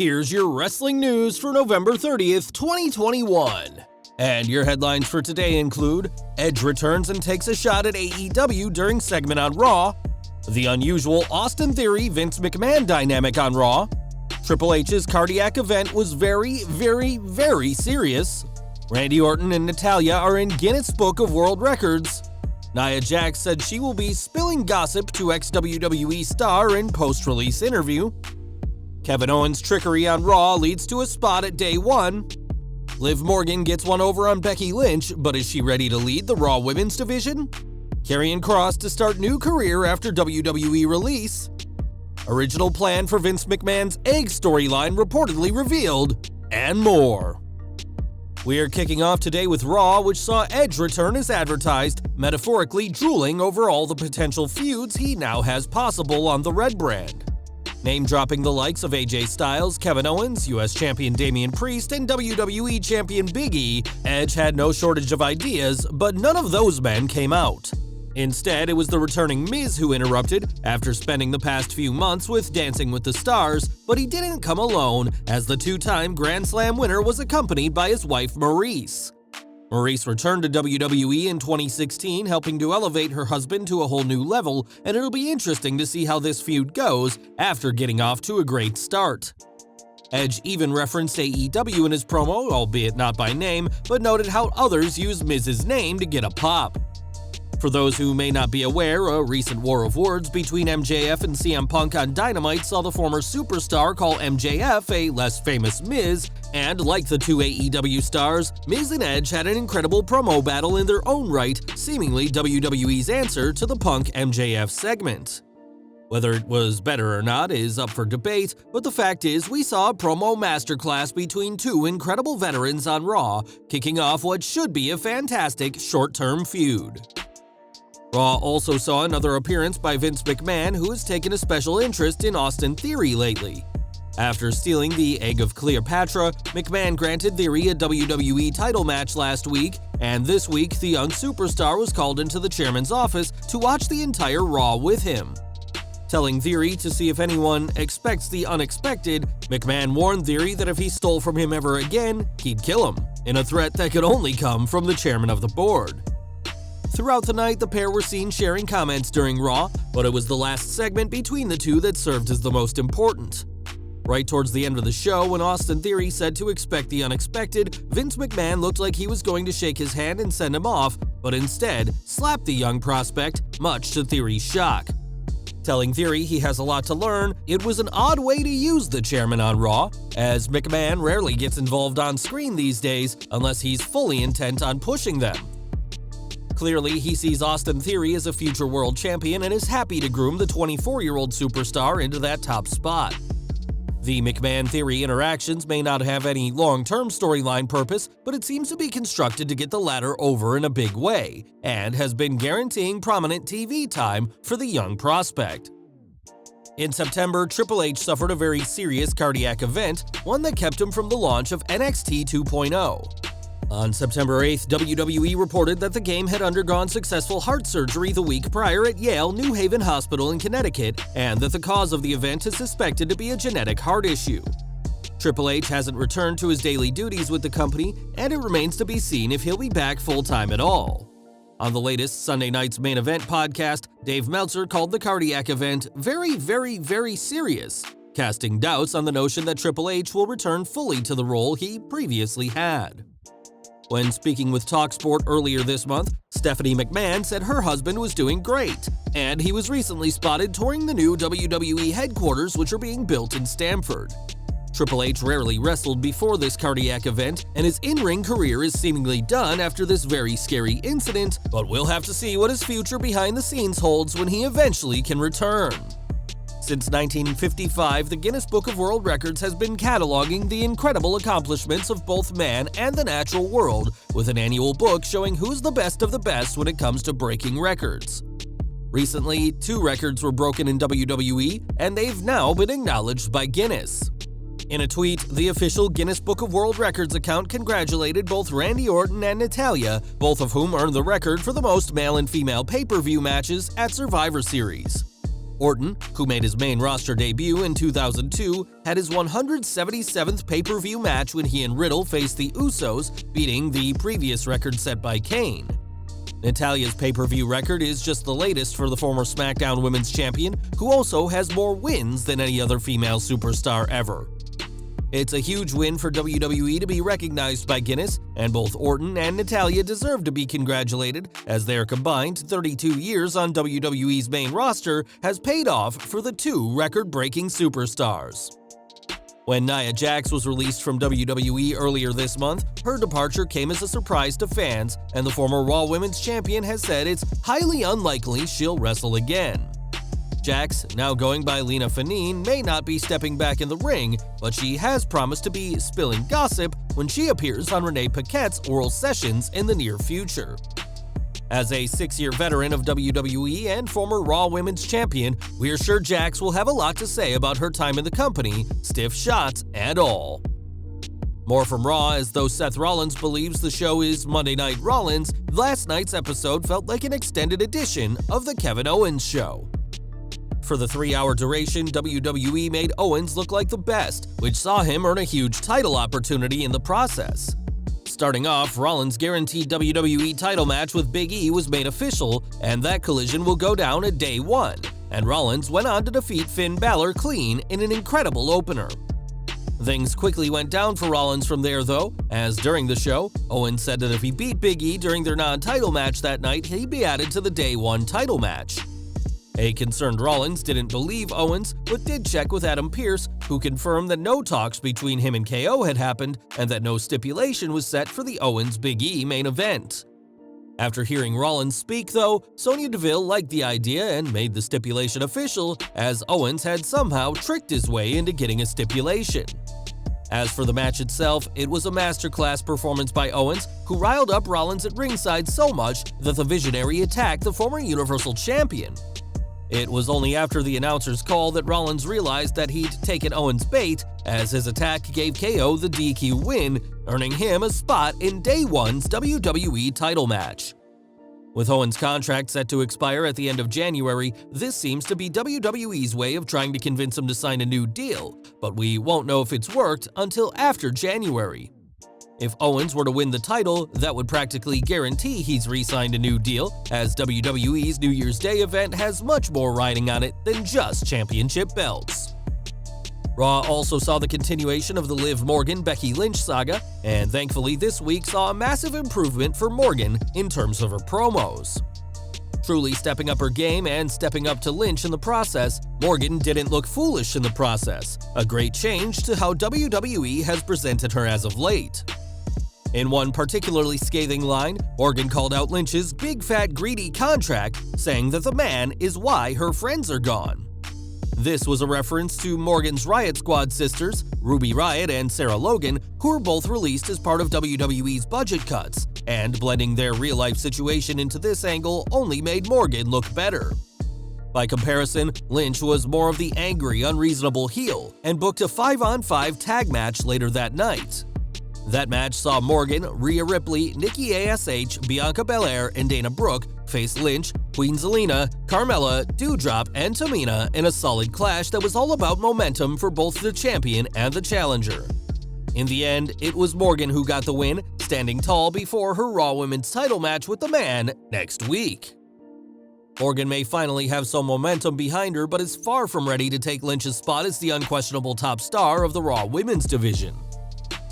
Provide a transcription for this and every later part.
Here's your wrestling news for November 30th, 2021. And your headlines for today include Edge returns and takes a shot at AEW during segment on Raw, the unusual Austin Theory Vince McMahon dynamic on Raw, Triple H's cardiac event was very serious, Randy Orton and Natalya are in Guinness Book of World Records, Nia Jax said she will be spilling gossip to ex-WWE star in post-release interview, Kevin Owens' trickery on Raw leads to a spot at Day 1, Liv Morgan gets one over on Becky Lynch, but is she ready to lead the Raw Women's division? Karrion Kross to start new career after WWE release, original plan for Vince McMahon's Egg storyline reportedly revealed, and more. We are kicking off today with Raw, which saw Edge return as advertised, metaphorically drooling over all the potential feuds he now has possible on the Red brand. Name-dropping the likes of AJ Styles, Kevin Owens, US Champion Damian Priest, and WWE Champion Big E, Edge had no shortage of ideas, but none of those men came out. Instead, it was the returning Miz who interrupted after spending the past few months with Dancing with the Stars, but he didn't come alone, as the two-time Grand Slam winner was accompanied by his wife Maryse. Maryse returned to WWE in 2016, helping to elevate her husband to a whole new level, and it'll be interesting to see how this feud goes after getting off to a great start. Edge even referenced AEW in his promo, albeit not by name, but noted how others use Miz's name to get a pop. For those who may not be aware, a recent war of words between MJF and CM Punk on Dynamite saw the former superstar call MJF a less famous Miz, and like the two AEW stars, Miz and Edge had an incredible promo battle in their own right, seemingly WWE's answer to the Punk-MJF segment. Whether it was better or not is up for debate, but the fact is we saw a promo masterclass between two incredible veterans on Raw, kicking off what should be a fantastic short-term feud. Raw also saw another appearance by Vince McMahon, who has taken a special interest in Austin Theory lately. After stealing the Egg of Cleopatra, McMahon granted Theory a WWE title match last week, and this week the young superstar was called into the chairman's office to watch the entire Raw with him. Telling Theory to see if anyone expects the unexpected, McMahon warned Theory that if he stole from him ever again, he'd kill him, in a threat that could only come from the chairman of the board. Throughout the night, the pair were seen sharing comments during Raw, but it was the last segment between the two that served as the most important. Right towards the end of the show, when Austin Theory said to expect the unexpected, Vince McMahon looked like he was going to shake his hand and send him off, but instead slapped the young prospect, much to Theory's shock. Telling Theory he has a lot to learn, it was an odd way to use the chairman on Raw, as McMahon rarely gets involved on screen these days unless he's fully intent on pushing them. Clearly, he sees Austin Theory as a future world champion and is happy to groom the 24-year-old superstar into that top spot. The McMahon-Theory interactions may not have any long-term storyline purpose, but it seems to be constructed to get the latter over in a big way, and has been guaranteeing prominent TV time for the young prospect. In September, Triple H suffered a very serious cardiac event, one that kept him from the launch of NXT 2.0. On September 8th, WWE reported that the game had undergone successful heart surgery the week prior at Yale New Haven Hospital in Connecticut, and that the cause of the event is suspected to be a genetic heart issue. Triple H hasn't returned to his daily duties with the company, and it remains to be seen if he'll be back full-time at all. On the latest Sunday Night's Main Event podcast, Dave Meltzer called the cardiac event very serious, casting doubts on the notion that Triple H will return fully to the role he previously had. When speaking with TalkSport earlier this month, Stephanie McMahon said her husband was doing great, and he was recently spotted touring the new WWE headquarters, which are being built in Stamford. Triple H rarely wrestled before this cardiac event, and his in-ring career is seemingly done after this very scary incident, but we'll have to see what his future behind the scenes holds when he eventually can return. Since 1955, the Guinness Book of World Records has been cataloging the incredible accomplishments of both man and the natural world, with an annual book showing who's the best of the best when it comes to breaking records. Recently, 2 records were broken in WWE, and they've now been acknowledged by Guinness. In a tweet, the official Guinness Book of World Records account congratulated both Randy Orton and Natalya, both of whom earned the record for the most male and female pay-per-view matches at Survivor Series. Orton, who made his main roster debut in 2002, had his 177th pay-per-view match when he and Riddle faced the Usos, beating the previous record set by Kane. Natalya's pay-per-view record is just the latest for the former SmackDown Women's Champion, who also has more wins than any other female superstar ever. It's a huge win for WWE to be recognized by Guinness, and both Orton and Natalya deserve to be congratulated, as their combined 32 years on WWE's main roster has paid off for the two record-breaking superstars. When Nia Jax was released from WWE earlier this month, her departure came as a surprise to fans, and the former Raw Women's Champion has said it's highly unlikely she'll wrestle again. Jax, now going by Lena Fanine, may not be stepping back in the ring, but she has promised to be spilling gossip when she appears on Renee Paquette's Oral Sessions in the near future. As a 6-year veteran of WWE and former Raw Women's Champion, we're sure Jax will have a lot to say about her time in the company, stiff shots and all. More from Raw, as though Seth Rollins believes the show is Monday Night Rollins, last night's episode felt like an extended edition of The Kevin Owens Show. For the 3-hour duration, WWE made Owens look like the best, which saw him earn a huge title opportunity in the process. Starting off, Rollins' guaranteed WWE title match with Big E was made official, and that collision will go down at Day 1, and Rollins went on to defeat Finn Balor clean in an incredible opener. Things quickly went down for Rollins from there though, as during the show, Owens said that if he beat Big E during their non-title match that night, he'd be added to the Day 1 title match. A concerned Rollins didn't believe Owens, but did check with Adam Pearce, who confirmed that no talks between him and KO had happened and that no stipulation was set for the Owens-Big E main event. After hearing Rollins speak though, Sonya Deville liked the idea and made the stipulation official, as Owens had somehow tricked his way into getting a stipulation. As for the match itself, it was a masterclass performance by Owens, who riled up Rollins at ringside so much that the Visionary attacked the former Universal Champion. It was only after the announcer's call that Rollins realized that he'd taken Owens' bait, as his attack gave KO the DQ win, earning him a spot in Day 1's WWE title match. With Owens' contract set to expire at the end of January, this seems to be WWE's way of trying to convince him to sign a new deal, but we won't know if it's worked until after January. If Owens were to win the title, that would practically guarantee he's re-signed a new deal, as WWE's New Year's Day event has much more riding on it than just championship belts. Raw also saw the continuation of the Liv Morgan-Becky Lynch saga, and thankfully this week saw a massive improvement for Morgan in terms of her promos. Truly stepping up her game and stepping up to Lynch in the process, Morgan didn't look foolish in the process, a great change to how WWE has presented her as of late. In one particularly scathing line, Morgan called out Lynch's big fat greedy contract, saying that the man is why her friends are gone. This was a reference to Morgan's Riot Squad sisters, Ruby Riott and Sarah Logan, who were both released as part of WWE's budget cuts, and blending their real-life situation into this angle only made Morgan look better. By comparison, Lynch was more of the angry, unreasonable heel, and booked a 5-on-5 tag match later that night. That match saw Morgan, Rhea Ripley, Nikki ASH, Bianca Belair, and Dana Brooke face Lynch, Queen Zelina, Carmella, Doudrop, and Tamina in a solid clash that was all about momentum for both the champion and the challenger. In the end, it was Morgan who got the win, standing tall before her Raw Women's title match with the man next week. Morgan may finally have some momentum behind her, but is far from ready to take Lynch's spot as the unquestionable top star of the Raw Women's division.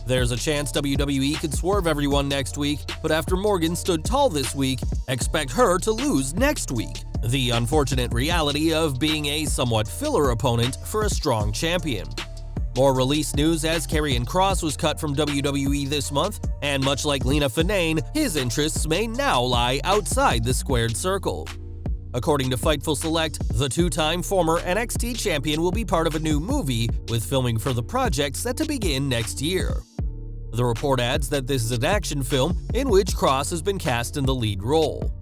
There's a chance WWE could swerve everyone next week, but after Morgan stood tall this week, expect her to lose next week. The unfortunate reality of being a somewhat filler opponent for a strong champion. More release news, as Karrion Kross was cut from WWE this month, and much like Lena Fanine, his interests may now lie outside the squared circle. According to Fightful Select, the two-time former NXT champion will be part of a new movie, with filming for the project set to begin next year. The report adds that this is an action film in which Kross has been cast in the lead role.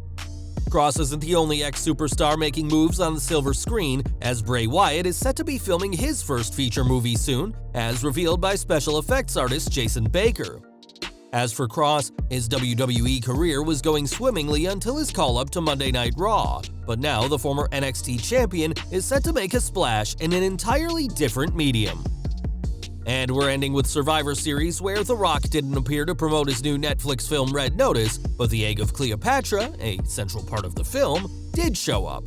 Kross isn't the only ex-superstar making moves on the silver screen, as Bray Wyatt is set to be filming his first feature movie soon, as revealed by special effects artist Jason Baker. As for Kross, his WWE career was going swimmingly until his call-up to Monday Night Raw, but now the former NXT champion is set to make a splash in an entirely different medium. And we're ending with Survivor Series, where The Rock didn't appear to promote his new Netflix film Red Notice, but the egg of Cleopatra, a central part of the film, did show up.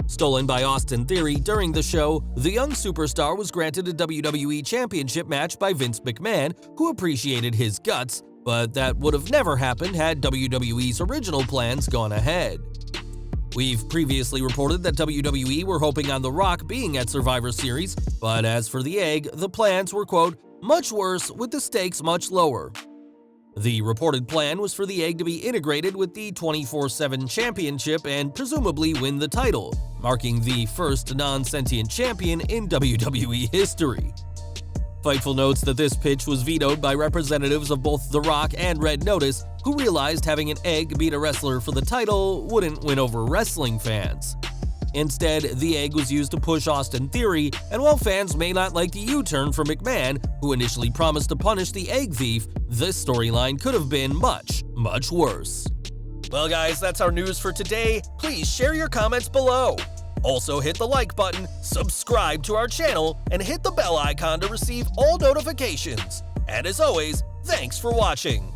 Stolen by Austin Theory during the show, the young superstar was granted a WWE Championship match by Vince McMahon, who appreciated his guts, but that would have never happened had WWE's original plans gone ahead. We've previously reported that WWE were hoping on The Rock being at Survivor Series, but as for the egg, the plans were, quote, much worse with the stakes much lower. The reported plan was for the egg to be integrated with the 24/7 championship and presumably win the title, marking the first non-sentient champion in WWE history. Fightful notes that this pitch was vetoed by representatives of both The Rock and Red Notice, who realized having an egg beat a wrestler for the title wouldn't win over wrestling fans. Instead, the egg was used to push Austin Theory, and while fans may not like the U-turn for McMahon, who initially promised to punish the egg thief, this storyline could have been much, much worse. Well guys, that's our news for today. Please share your comments below. Also hit the like button, subscribe to our channel, and hit the bell icon to receive all notifications. And as always, thanks for watching.